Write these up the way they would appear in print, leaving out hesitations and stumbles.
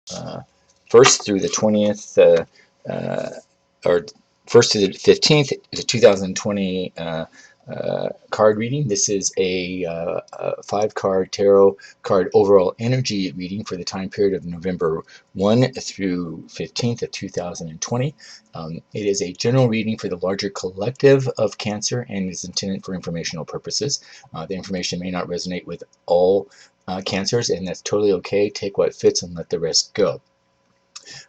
1st through the 20th, or 1st to the 15th, the 2020 card reading. This is a 5-card tarot card overall energy reading for the time period of November 1 through 15th of 2020. It is a general reading for the larger collective of Cancer and is intended for informational purposes. The information may not resonate with all Cancers, and that's totally okay. Take what fits and let the rest go.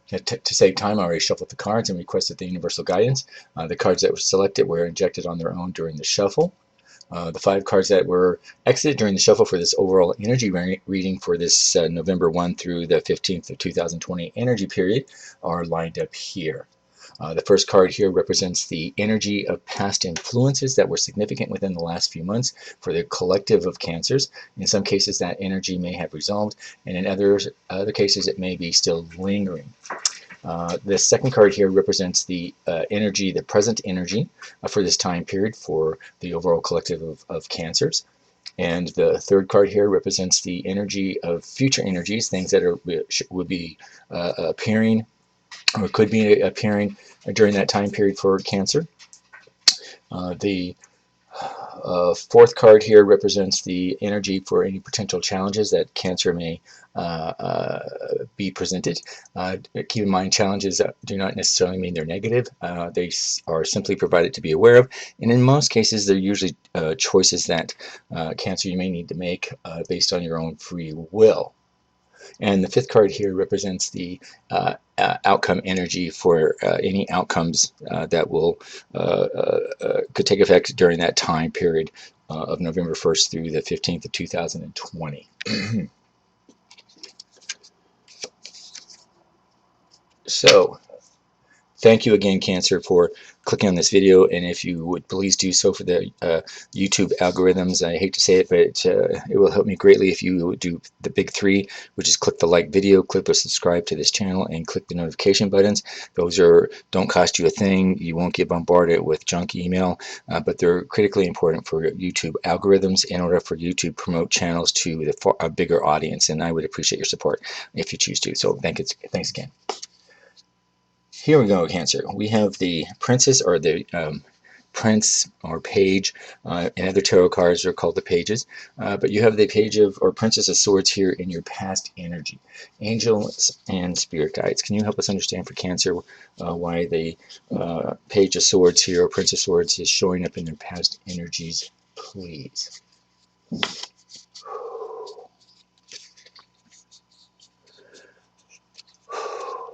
To save time, I already shuffled the cards and requested the universal guidance. The cards that were selected were injected on their own during the shuffle. The 5 cards that were exited during the shuffle for this overall energy reading for this November 1 through the 15th of 2020 energy period are lined up here. The first card here represents the energy of past influences that were significant within the last few months for the collective of Cancers. In some cases, that energy may have resolved, and in other cases, it may be still lingering. The second card here represents the energy, the present energy for this time period for the overall collective of Cancers. And the third card here represents the energy of future energies, things that would be appearing or could be appearing during that time period for Cancer. The fourth card here represents the energy for any potential challenges that Cancer may be presented. Keep in mind, challenges do not necessarily mean they're negative. They are simply provided to be aware of, and in most cases, they're usually choices that Cancer you may need to make based on your own free will. And the fifth card here represents the outcome energy for any outcomes that will could take effect during that time period of November 1st through the 15th of 2020. So, thank you again, Cancer, for clicking on this video, and if you would please do so for the YouTube algorithms. I hate to say it, but it will help me greatly if you would do the big 3, which is click the like video, click the subscribe to this channel, and click the notification buttons. Those don't cost you a thing. You won't get bombarded with junk email, but they're critically important for YouTube algorithms in order for you to promote channels to a bigger audience, and I would appreciate your support if you choose to. So thanks again. Here we go, Cancer. We have the Princess, or the Prince or Page, and other tarot cards are called the Pages, but you have the Page of, or Princess of Swords here in your past energy. Angels and Spirit Guides. Can you help us understand for Cancer why the Page of Swords here, or Prince of Swords, is showing up in their past energies, please?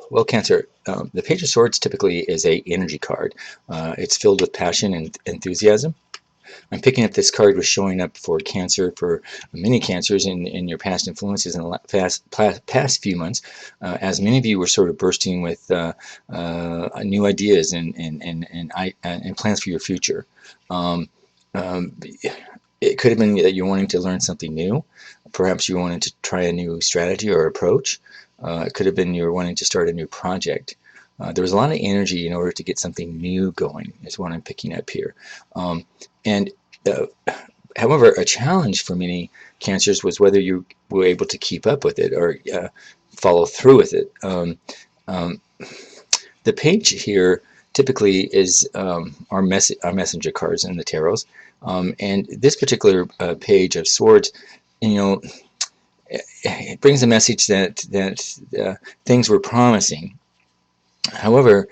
Well, Cancer, the Page of Swords typically is a energy card. It's filled with passion and enthusiasm. I'm picking up this card was showing up for Cancer, for many Cancers in your past influences in the past few months, as many of you were sort of bursting with new ideas and plans for your future. It could have been that you're wanting to learn something new. Perhaps you wanted to try a new strategy or approach. It could have been you were wanting to start a new project. There was a lot of energy in order to get something new going, is what I'm picking up here. However, a challenge for many Cancers was whether you were able to keep up with it or follow through with it. The Page here typically is our messenger cards in the tarots, and this particular Page of Swords, it brings a message that things were promising. However,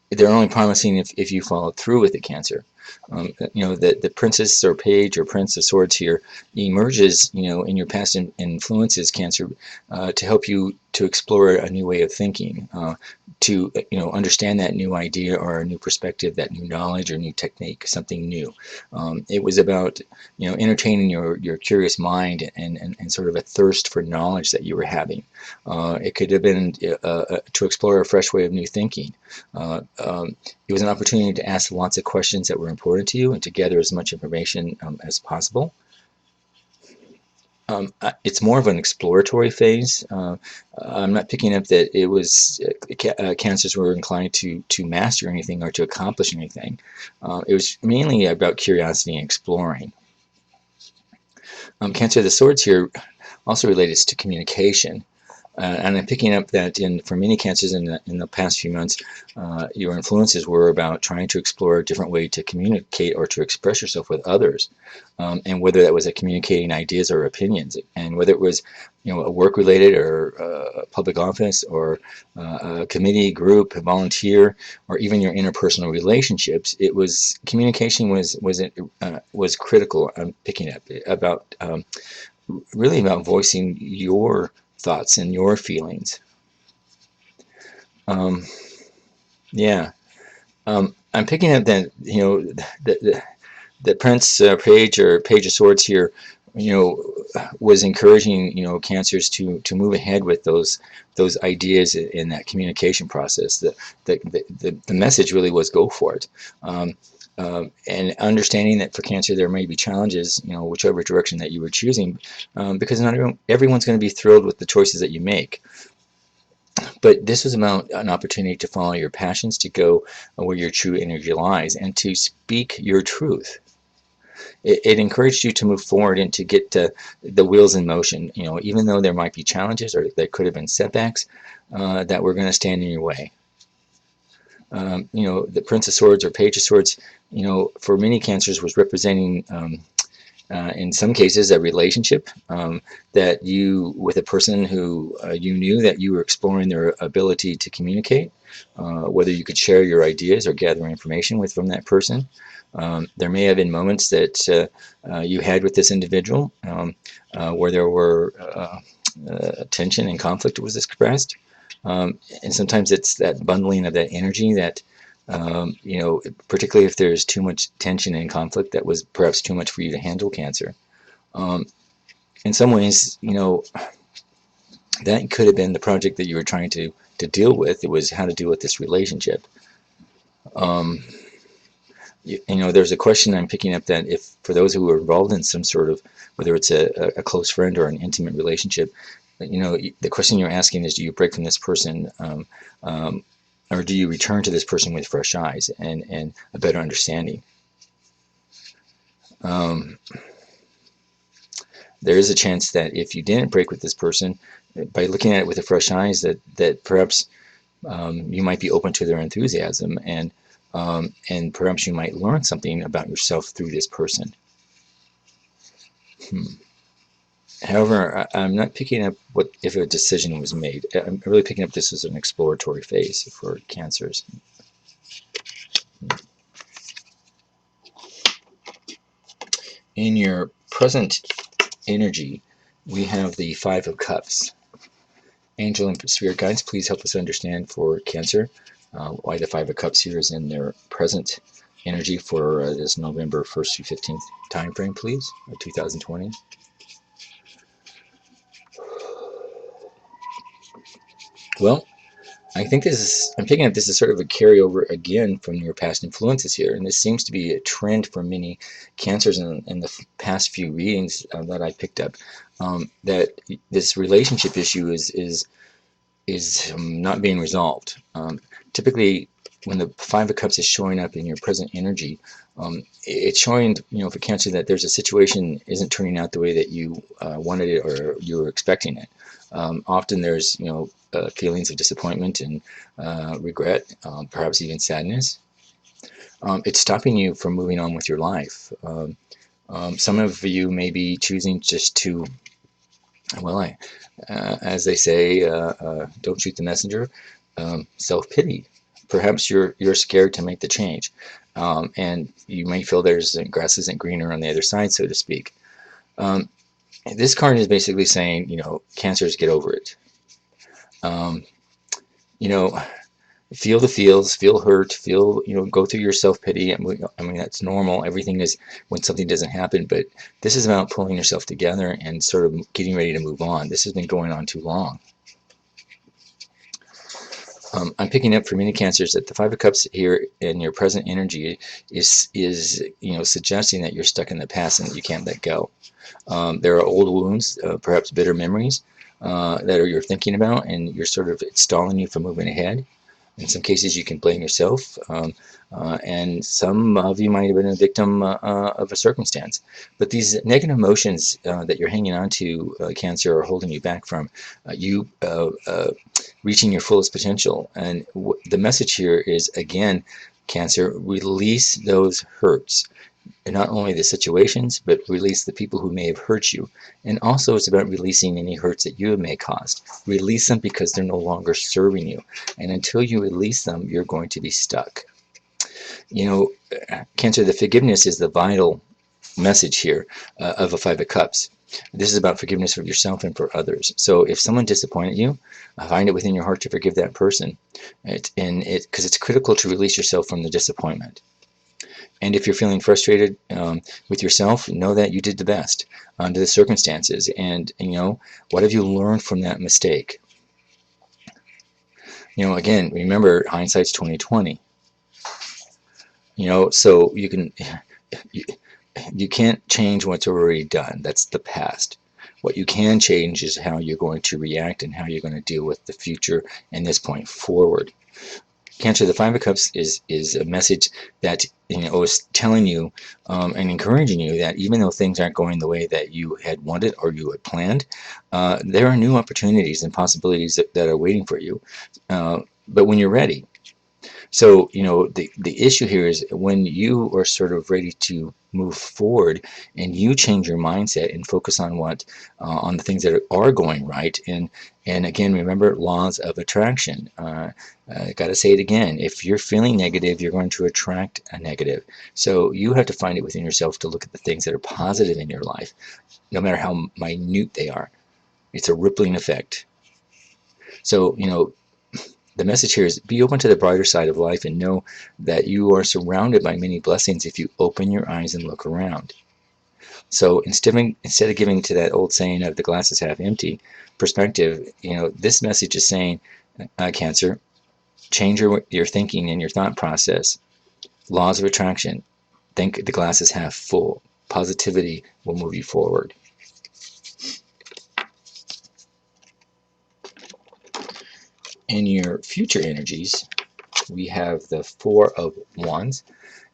they're only promising if you follow through with the Cancer. The Princess or Page or Prince of Swords here emerges, in your past influences, Cancer, to help you to explore a new way of thinking, to understand that new idea or a new perspective, that new knowledge or new technique, something new. It was about entertaining your curious mind and sort of a thirst for knowledge that you were having. It could have been to explore a fresh way of new thinking. It was an opportunity to ask lots of questions that were important to you and to gather as much information as possible. It's more of an exploratory phase. I'm not picking up that it was Cancers were inclined to master anything or to accomplish anything. It was mainly about curiosity and exploring. Cancer, the Swords here also relates to communication. And I'm picking up that for many cancers in the past few months, your influences were about trying to explore a different way to communicate or to express yourself with others, and whether that was communicating ideas or opinions, and whether it was, a work-related or a public office or a committee, group, a volunteer, or even your interpersonal relationships. It was communication was critical. I'm picking up about really about voicing your thoughts and your feelings. Um, yeah, I'm picking up that the Prince Page or Page of Swords here, was encouraging cancers to move ahead with those ideas in that communication process. The message really was go for it. And understanding that for cancer there may be challenges, whichever direction that you were choosing, because not everyone's going to be thrilled with the choices that you make. But this was about an opportunity to follow your passions, to go where your true energy lies, and to speak your truth. It encouraged you to move forward and to get the wheels in motion. Even though there might be challenges or there could have been setbacks that were going to stand in your way. The Prince of Swords or Page of Swords, for many cancers was representing, in some cases, a relationship that you, with a person who you knew that you were exploring their ability to communicate, whether you could share your ideas or gather information from that person. There may have been moments that you had with this individual where there were tension and conflict was expressed. And sometimes it's that bundling of that energy that, particularly if there's too much tension and conflict, that was perhaps too much for you to handle, Cancer. In some ways, that could have been the project that you were trying to deal with. It was how to deal with this relationship. There's a question I'm picking up that if for those who are involved in some sort of, whether it's a close friend or an intimate relationship, the question you're asking is, do you break from this person, or do you return to this person with fresh eyes and a better understanding? There is a chance that if you didn't break with this person, by looking at it with the fresh eyes, that perhaps you might be open to their enthusiasm, and perhaps you might learn something about yourself through this person. However, I'm not picking up if a decision was made. I'm really picking up this as an exploratory phase for cancers. In your present energy, we have the Five of Cups. Angel and Spirit Guides, please help us understand for Cancer why the Five of Cups here is in their present energy for this November 1st through 15th time frame, please, of 2020. Well, I'm picking up this is sort of a carryover again from your past influences here, and this seems to be a trend for many cancers in the past few readings that I picked up, that this relationship issue is not being resolved. Typically, when the Five of Cups is showing up in your present energy, it's showing, for Cancer, that there's a situation isn't turning out the way that you wanted it or you were expecting it. Often there's, feelings of disappointment and regret, perhaps even sadness. It's stopping you from moving on with your life. Some of you may be choosing just to, well, as they say, don't shoot the messenger. Self-pity. Perhaps you're scared to make the change, and you may feel there's grass isn't greener on the other side, so to speak. This card is basically saying, Cancers, get over it. Feel the feels, feel hurt, go through your self-pity. I mean, that's normal. Everything is when something doesn't happen, but this is about pulling yourself together and sort of getting ready to move on. This has been going on too long. I'm picking up for many Cancers that the Five of Cups here in your present energy is suggesting that you're stuck in the past and that you can't let go. There are old wounds, perhaps bitter memories that you're thinking about, and you're sort of, it's stalling you from moving ahead. In some cases, you can blame yourself, and some of you might have been a victim of a circumstance. But these negative emotions that you're hanging on to, Cancer, are holding you back from you reaching your fullest potential. And the message here is, again, Cancer, release those hurts. And not only the situations, but release the people who may have hurt you. And also, it's about releasing any hurts that you may have caused. Release them because they're no longer serving you. And until you release them, you're going to be stuck. You know, Cancer, the forgiveness is the vital message here of a Five of Cups. This is about forgiveness for yourself and for others. So if someone disappointed you, find it within your heart to forgive that person. Because it's critical to release yourself from the disappointment. And if you're feeling frustrated with yourself, know that you did the best under the circumstances. And, you know, what have you learned from that mistake? You know, again, remember, hindsight's 20/20. You know, so you can't change what's already done. That's the past. What you can change is how you're going to react and how you're going to deal with the future and this point forward. Cancer, the Five of Cups is a message that, you know, is telling you and encouraging you that even though things aren't going the way that you had wanted or you had planned, there are new opportunities and possibilities that are waiting for you. But when you're ready. So, you know, the issue here is when you are sort of ready to move forward and you change your mindset and focus on on the things that are going right. And again, remember, laws of attraction. I got to say it again. If you're feeling negative, you're going to attract a negative. So you have to find it within yourself to look at the things that are positive in your life, no matter how minute they are. It's a rippling effect. So, you know, the message here is be open to the brighter side of life and know that you are surrounded by many blessings if you open your eyes and look around. So instead of giving to that old saying of the glass is half empty perspective, you know, this message is saying, Cancer, change your thinking and your thought process. Laws of attraction. Think the glass is half full. Positivity will move you forward. In your future energies, we have the Four of Wands.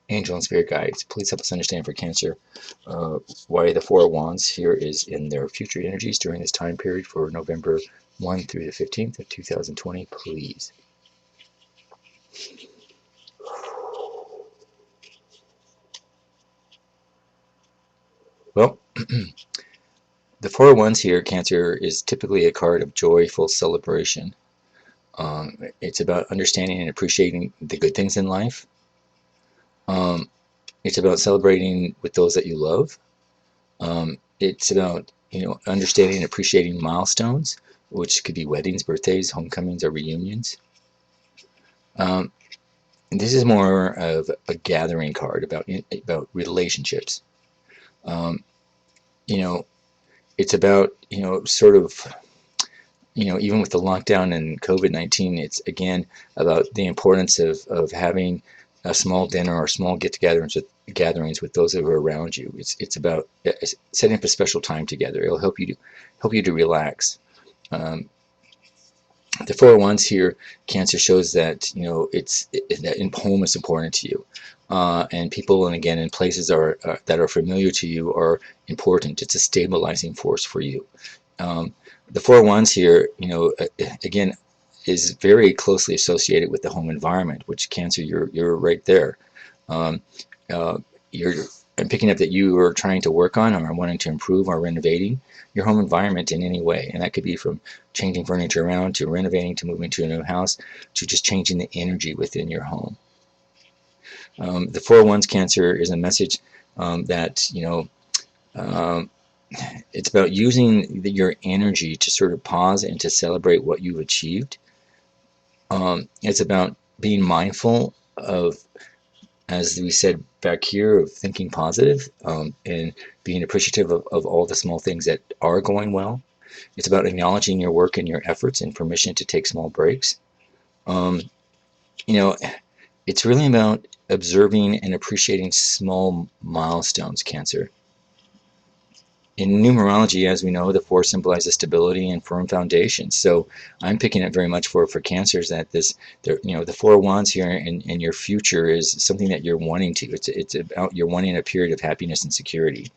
Angel and Spirit Guides, please help us understand for Cancer why the Four of Wands here is in their future energies during this time period for November 1 through the 15th of 2020, please. Well, the Four of Wands here, Cancer, is typically a card of joyful celebration. It's about understanding and appreciating the good things in life. It's about celebrating with those that you love. It's about, you know, understanding and appreciating milestones, which could be weddings, birthdays, homecomings, or reunions. This is more of a gathering card about relationships. You know, it's about, you know, sort of, you know, even with the lockdown and COVID-19, it's again about the importance of having a small dinner or small gatherings with those that are around you. It's about setting up a special time together. It'll help you to relax. The Four of Wands here, Cancer, shows that, you know, that in home is important to you, and people, and again, in places that are familiar to you are important. It's a stabilizing force for you. The Four of Wands here, you know, again, is very closely associated with the home environment, which, Cancer, you're right there. Um, uh, I'm picking up that you are trying to work on or wanting to improve or renovating your home environment in any way, and that could be from changing furniture around to renovating to moving to a new house to just changing the energy within your home. The Four of Wands, Cancer, is a message that, you know, it's about using your energy to sort of pause and to celebrate what you've achieved. It's about being mindful of, as we said back here, of thinking positive, and being appreciative of all the small things that are going well. It's about acknowledging your work and your efforts and permission to take small breaks. Um, you know, it's really about observing and appreciating small milestones, Cancer. In numerology, as we know, the 4 symbolizes stability and firm foundations. So I'm picking it very much for cancers that the 4 wands here in your future is something that you're wanting to. It's about you're wanting a period of happiness and security.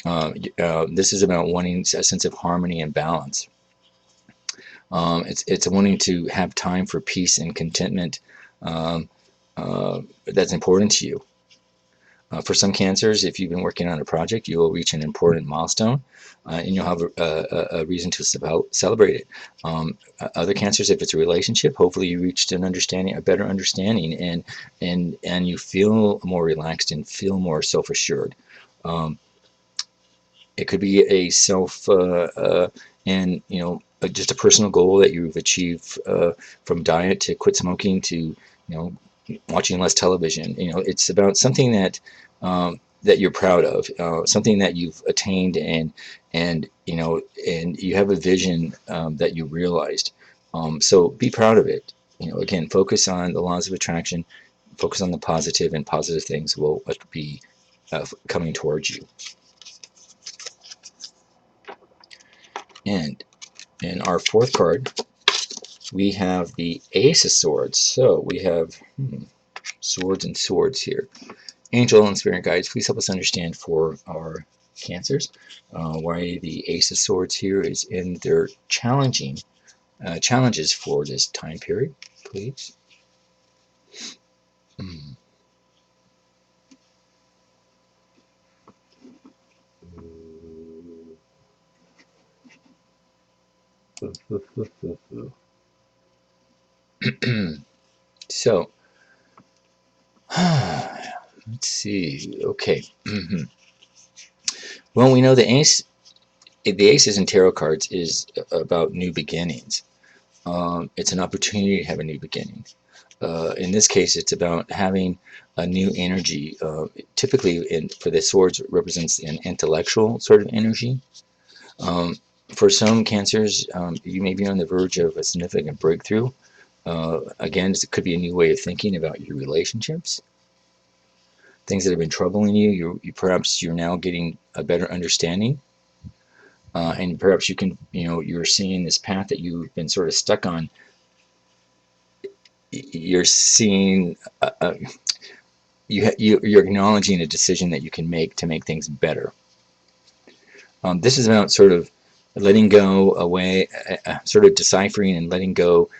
This is about wanting a sense of harmony and balance. It's wanting to have time for peace and contentment. That's important to you. For some cancers, if you've been working on a project, you will reach an important milestone, and you'll have a reason to celebrate it. Other cancers, if it's a relationship, hopefully you reached a better understanding, and you feel more relaxed and feel more self-assured. It could be a just a personal goal that you've achieved, from diet to quit smoking to watching less television. It's about something that you're proud of, something that you've attained, and you have a vision that you realized. So be proud of it. Again, focus on the laws of attraction, focus on the positive, and positive things will be coming towards you. And in our 4th card, we have the Ace of Swords. So we have swords and swords here. Angel and spirit guides, please help us understand for our cancers why the Ace of Swords here is in their challenges for this time period, please. So, let's see. Okay. Well, we know the aces in tarot cards is about new beginnings. It's an opportunity to have a new beginning. In this case, it's about having a new energy. Typically, for the swords, it represents an intellectual sort of energy. For some cancers, you may be on the verge of a significant breakthrough. Again, it could be a new way of thinking about your relationships. Things that have been troubling you, perhaps you're now getting a better understanding. And perhaps you're seeing this path that you've been sort of stuck on. You're seeing, you're acknowledging a decision that you can make to make things better. This is about sort of letting go away, sort of deciphering and letting go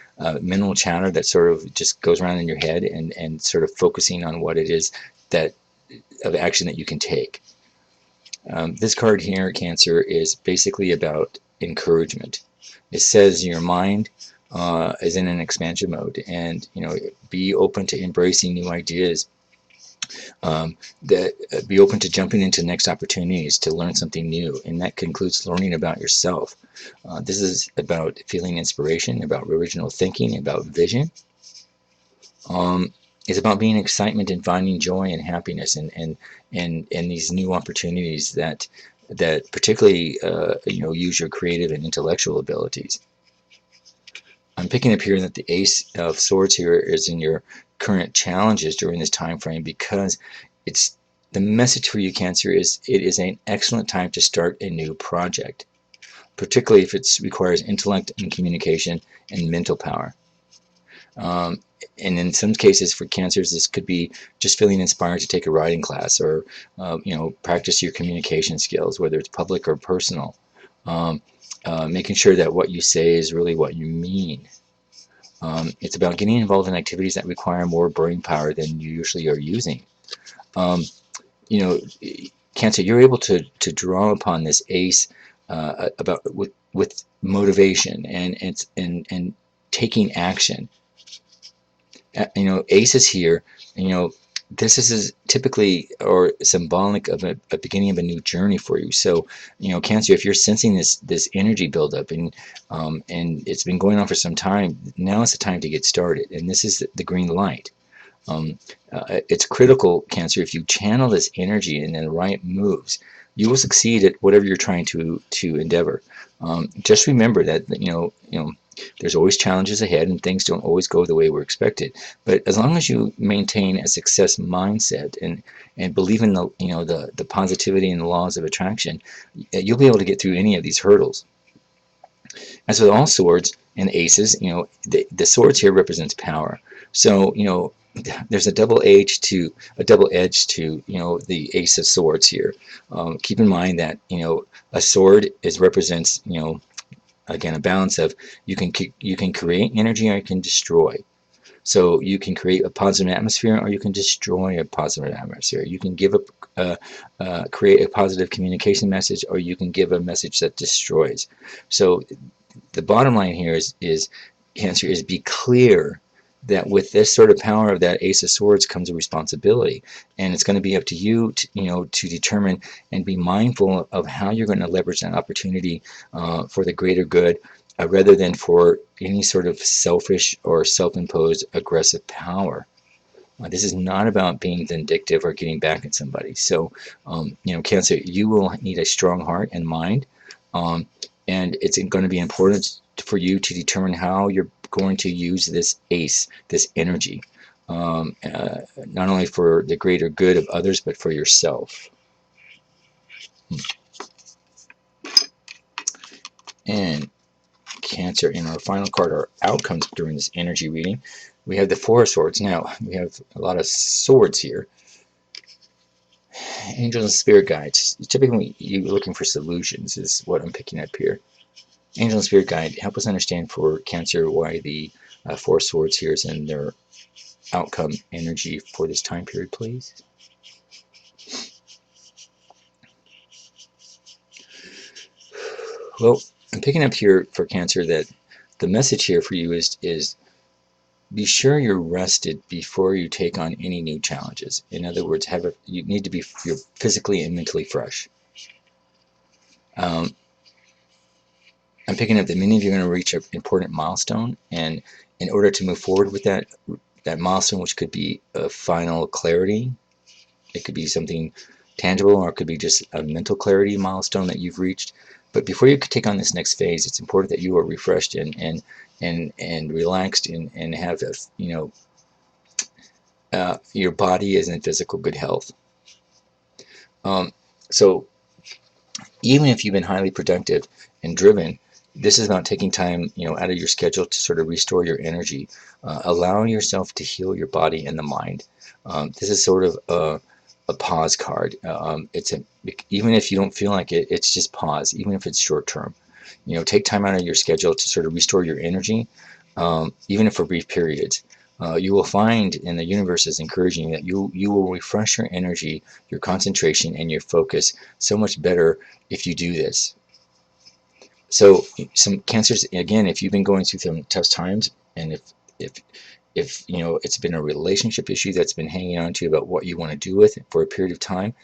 mental chatter that sort of just goes around in your head, and sort of focusing on what it is of action that you can take. This card here, Cancer, is basically about encouragement. It says your mind is in an expansion mode, and be open to embracing new ideas. Be open to jumping into next opportunities to learn something new, and that includes learning about yourself. This is about feeling inspiration, about original thinking, about vision. It's about being excitement and finding joy and happiness, and these new opportunities that particularly use your creative and intellectual abilities. I'm picking up here that the Ace of Swords here is in your current challenges during this time frame, because the message for you, Cancer, is it is an excellent time to start a new project, particularly if it requires intellect and communication and mental power. And in some cases for cancers, this could be just feeling inspired to take a writing class, or practice your communication skills, whether it's public or personal. Making sure that what you say is really what you mean. It's about getting involved in activities that require more brain power than you usually are using. Cancer, you're able to draw upon this Ace with motivation and taking action. Aces here, this is typically or symbolic of a beginning of a new journey for you. So, Cancer, if you're sensing this energy buildup and it's been going on for some time, now is the time to get started. And this is the green light. It's critical, Cancer, if you channel this energy in the right moves, you will succeed at whatever you're trying to endeavor. Just remember that There's always challenges ahead, and things don't always go the way we're expected. But as long as you maintain a success mindset and believe in the positivity and the laws of attraction, you'll be able to get through any of these hurdles. As with all swords and aces, the swords here represents power. So there's a double edge to the ace of swords here. Keep in mind that a sword represents again a balance of you can create energy or you can destroy. So you can create a positive atmosphere or you can destroy a positive atmosphere. You can create a positive communication message or you can give a message that destroys. So the bottom line here is Cancer, is be clear that with this sort of power of that Ace of Swords comes a responsibility, and it's going to be up to you to determine and be mindful of how you're going to leverage that opportunity for the greater good, rather than for any sort of selfish or self-imposed aggressive power. This is not about being vindictive or getting back at somebody. So, Cancer, you will need a strong heart and mind, and it's going to be important for you to determine how you're going to use this ace, this energy, not only for the greater good of others, but for yourself. And Cancer, in our final card, our outcomes during this energy reading, we have the Four of Swords. Now, we have a lot of swords here. Angels and spirit guides. Typically, you're looking for solutions, is what I'm picking up here. Angel and spirit guide, help us understand for Cancer why the Four of Swords here is in their outcome energy for this time period, please. Well, I'm picking up here for Cancer that the message here for you is be sure you're rested before you take on any new challenges. In other words, you need to be physically and mentally fresh. I'm picking up that many of you are going to reach an important milestone, and in order to move forward with that milestone, which could be a final clarity, it could be something tangible, or it could be just a mental clarity milestone that you've reached. But before you could take on this next phase, it's important that you are refreshed and relaxed and have your body is in physical good health. So even if you've been highly productive and driven, this is about taking time out of your schedule to sort of restore your energy, allowing yourself to heal your body and the mind. This is sort of a pause card. Even if you don't feel like it, it's just pause, even if it's short term. Take time out of your schedule to sort of restore your energy, even if for brief periods. You will find, and the universe is encouraging, that you will refresh your energy, your concentration, and your focus so much better if you do this. So some Cancers, again, if you've been going through some tough times, and if it's been a relationship issue that's been hanging on to you about what you want to do with it for a period of time,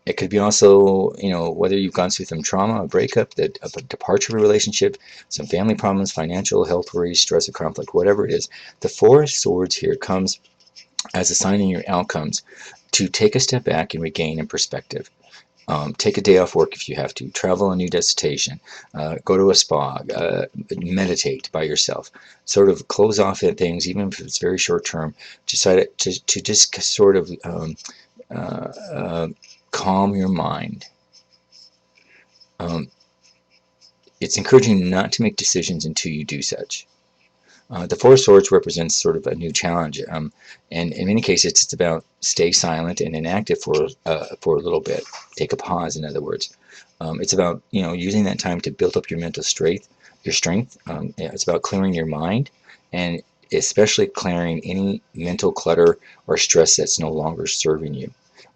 it could be also, whether you've gone through some trauma, a breakup, a departure of a relationship, some family problems, financial, health worries, stress, or conflict, whatever it is. The Four of Swords here comes as a sign in your outcomes to take a step back and regain in perspective. Take a day off work if you have to. Travel a new destination. Go to a spa. Meditate by yourself. Sort of close off at things, even if it's very short term. To just sort of calm your mind. It's encouraging not to make decisions until you do such. The Four of Swords represents sort of a new challenge, and in many cases, it's about stay silent and inactive for a little bit. Take a pause, in other words. It's about using that time to build up your mental strength. It's about clearing your mind, and especially clearing any mental clutter or stress that's no longer serving you.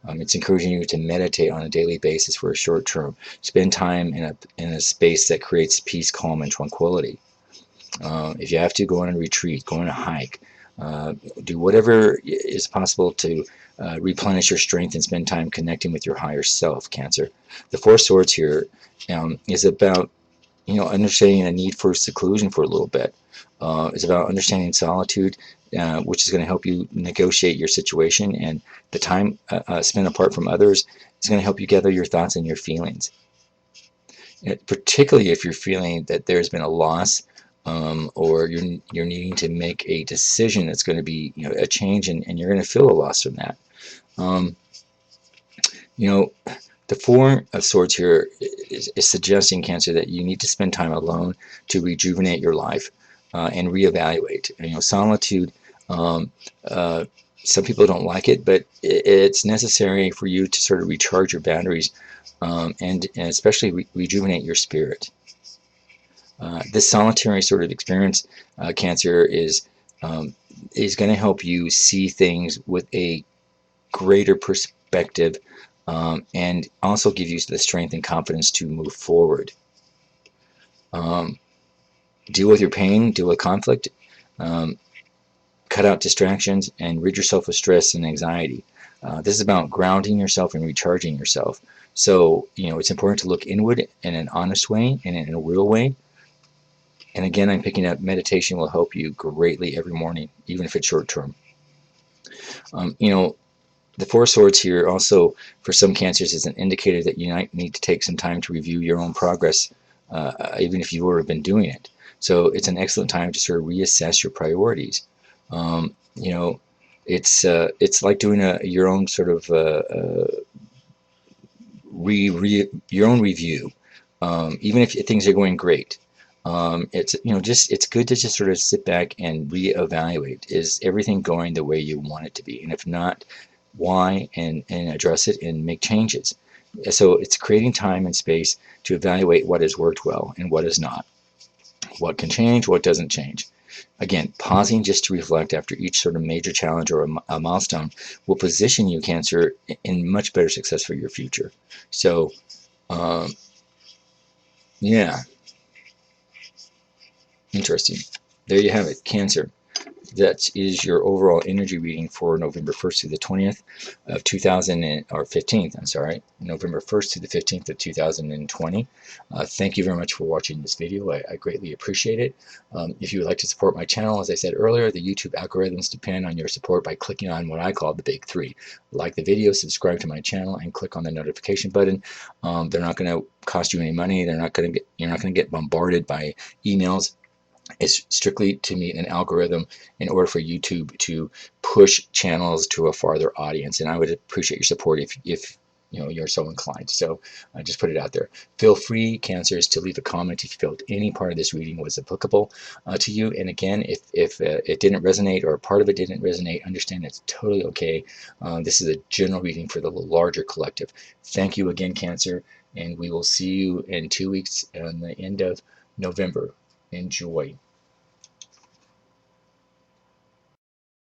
It's encouraging you to meditate on a daily basis for a short term. Spend time in a space that creates peace, calm, and tranquility. If you have to, go on a retreat, go on a hike, do whatever is possible to replenish your strength and spend time connecting with your higher self, Cancer. The Four of Swords here is about understanding the need for seclusion for a little bit. It's about understanding solitude, which is going to help you negotiate your situation, and the time spent apart from others is going to help you gather your thoughts and your feelings. particularly if you're feeling that there's been a loss, or you're needing to make a decision that's going to be, a change, and you're going to feel a loss from that. Um, you know, the Four of Swords here is suggesting, Cancer, that you need to spend time alone to rejuvenate your life, and reevaluate. Solitude. Um, uh, some people don't like it, but it's necessary for you to sort of recharge your batteries, and especially rejuvenate your spirit. This solitary sort of experience, Cancer, is going to help you see things with a greater perspective, and also give you the strength and confidence to move forward. Um, Deal with your pain, deal with conflict, um, cut out distractions, and rid yourself of stress and anxiety. This is about grounding yourself and recharging yourself. So, it's important to look inward in an honest way and in a real way. And again, I'm picking up meditation will help you greatly every morning, even if it's short term. Um, you know, the Four Swords here also, for some Cancers, is an indicator that you might need to take some time to review your own progress, even if you've already been doing it. So it's an excellent time to sort of reassess your priorities. Um, you know, it's like doing your own sort of your own review, even if things are going great. It's good to just sort of sit back and reevaluate. Is everything going the way you want it to be? And if not, why? And address it and make changes. So it's creating time and space to evaluate what has worked well and what has not. What can change, what doesn't change. Again, pausing just to reflect after each sort of major challenge or a milestone will position you, Cancer, in much better success for your future. So, um, yeah, interesting. There you have it, Cancer. That is your overall energy reading for November 1st to the 20th of 2000, or 15th, I'm sorry, November 1st to the 15th of 2020. Thank you very much for watching this video. I greatly appreciate it. If you would like to support my channel, as I said earlier, the YouTube algorithms depend on your support by clicking on what I call the big three. Like the video, subscribe to my channel, and click on the notification button. They're not going to cost you any money. You're not going to get bombarded by emails. It's strictly to meet an algorithm in order for YouTube to push channels to a farther audience, and I would appreciate your support if you're so inclined. So I just put it out there. Feel free, Cancers, to leave a comment if you felt any part of this reading was applicable to you. And again, if it didn't resonate or part of it didn't resonate, understand it's totally okay. This is a general reading for the larger collective. Thank you again, Cancer, and we will see you in 2 weeks on the end of November. Enjoy.